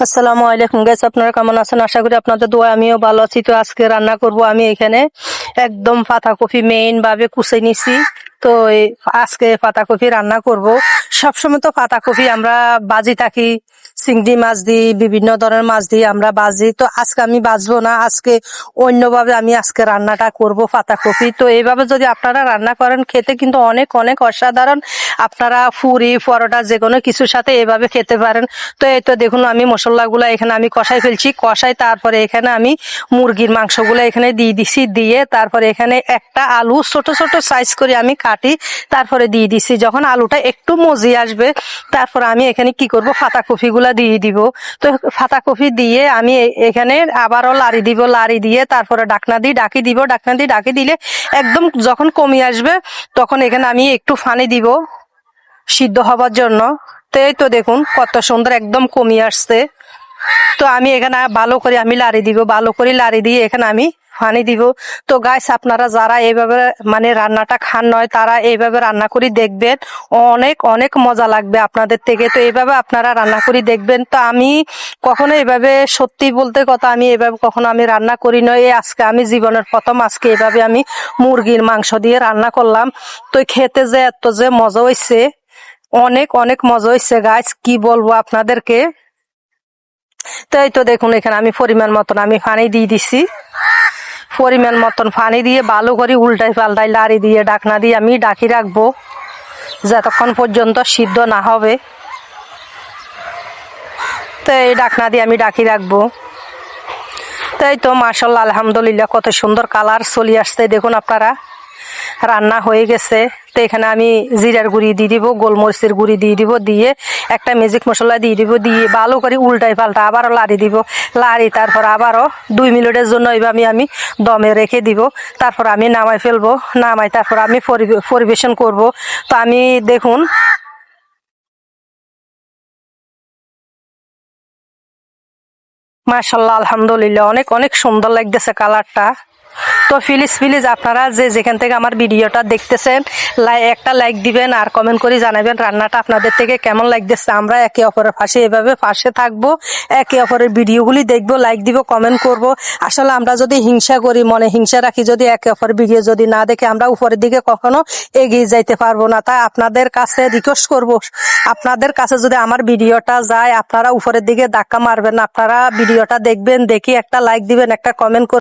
আসসালামু আলাইকুম গাইস, আপনারা কেমন আছেন? আশা করি আপনাদের দোয়ায় আমিও ভালো আছি। তো আজকে রান্না করব আমি এখানে একদম পাতাকপি মেইন ভাবে কুচে নিছি। তো আজকে পাতাকপি রান্না করব। সবসময় তো পাতাকপি আমরা বাজি থাকি, চিংড়ি মাছ দিই, বিভিন্ন ধরনের মাছ দিয়ে আমরা বাজি। তো আজকে আমি বাজবো না, আজকে অন্যভাবে আমি আজকে রান্নাটা করব পাতাকপি। তো এইভাবে যদি আপনারা রান্না করেন খেতে কিন্তু অনেক অনেক অসাধারণ। আপনারা পুরি পরোটা যে কোনো কিছুর সাথে এভাবে খেতে পারেন। তো এই তো দেখুন আমি মশলাগুলো এখানে আমি কষাই ফেলছি, কষাই তারপরে এখানে আমি মুরগির মাংসগুলো এখানে দিয়ে দিছি, দিয়ে তারপরে এখানে একটা আলু ছোট ছোট সাইজ করে আমি কাটি, তারপরে দিয়ে দিছি। যখন আলুটা একটু মজি আসবে তারপর আমি এখানে কি করব, পাতাকপিগুলা দিয়ে দিব। তো পাতাকপি দিয়ে আমি এখানে আবারও লাড়ি দিব, লাড়ি দিয়ে তারপরে ঢাকনা দিয়ে ঢাকি দিব। ঢাকনা দিয়ে ঢাকি দিলে একদম যখন কমে আসবে তখন এখানে আমি একটু পানি দিব সিদ্ধ হবার জন্য। তো এই তো দেখুন কত সুন্দর একদম কমিয়ে আসছে। তো আমি এখানে ভালো করে আমি লাড়ি দিব, ভালো করে লাড়ি দিয়ে এখানে আমি পানি দিব। তো গাইস, আপনারা যারা এইভাবে মানে রান্নাটা খান নয় তারা এইভাবে রান্না করে দেখবেন, অনেক অনেক মজা লাগবে আপনাদের থেকে। তো এইভাবে আপনারা রান্না করে দেখবেন। তো আমি কখনো এইভাবে, সত্যি বলতে কথা, আমি এইভাবে কখনো আমি রান্না করি নয়। আজকে আমি জীবনের প্রথম আজকে এইভাবে আমি মুরগির মাংস দিয়ে রান্না করলাম। তো খেতে যে এত যে মজা হয়েছে, অনেক অনেক মজা হয়েছে গাইস, কি বলবো আপনাদেরকে। তো এই তো দেখুন এখানে আমি পরিমাণ মতন আমি পানি দিয়ে দিছি। পরিমাণ মতন পানি দিয়ে ভালো করে উল্টাই পাল্টাই লাড়ি দিয়ে ঢাকনা দিয়ে আমি ঢাকি রাখবো যতক্ষণ পর্যন্ত সিদ্ধ না হবে। তো এই ঢাকনা দিয়ে আমি ঢাকি রাখবো। তাই তো মাশাআল্লাহ আলহামদুলিল্লাহ কত সুন্দর কালার চলে আসছে দেখুন আপনারা। রান্না হয়ে গেছে। তো এখানে আমি জিরার গুঁড়ি দিয়ে দিব, গোলমরিচের গুঁড়ি দিয়ে দিব, দিয়ে একটা ম্যাজিক মশলা দিয়ে দিব, দিয়ে ভালো করে উল্টাই পাল্টা আবারও লাড়ি দিব। লাড়ি তারপর আবারও 2 মিনিটের জন্য এইভাবে আমি দমে রেখে দিব। তারপর আমি নামাই ফেলবো, নামাই তারপর আমি পরিবেশন করব। তো আমি দেখুন মাশাআল্লাহ আলহামদুলিল্লাহ অনেক অনেক সুন্দর লাগতেছে কালারটা। তো প্লিজ প্লিজ আপনারা যে যেখান থেকে আমার ভিডিওটা দেখতেছেন একটা লাইক দিবেন আর কমেন্ট করে জানাবেন রান্নাটা আপনাদের থেকে কেমন লাগতেছে। আমরা একে অপরের পাশে এভাবে পাশে থাকবো, একে অপরের ভিডিওগুলি দেখবো, লাইক দিব, কমেন্ট করব। আসলে আমরা যদি হিংসা করি, মনে হিংসা রাখি, যদি একে অপরের ভিডিও যদি না দেখে আমরা উপরের দিকে কখনো এগিয়ে যাইতে পারবো না। তাই আপনাদের কাছে রিকোয়েস্ট করব, আপনাদের কাছে যদি আমার ভিডিওটা যায় আপনারা উপরের দিকে ধাক্কা মারবেন না, আপনারা ভিডিওটা দেখবেন, দেখি একটা লাইক দিবেন, একটা কমেন্ট করবেন।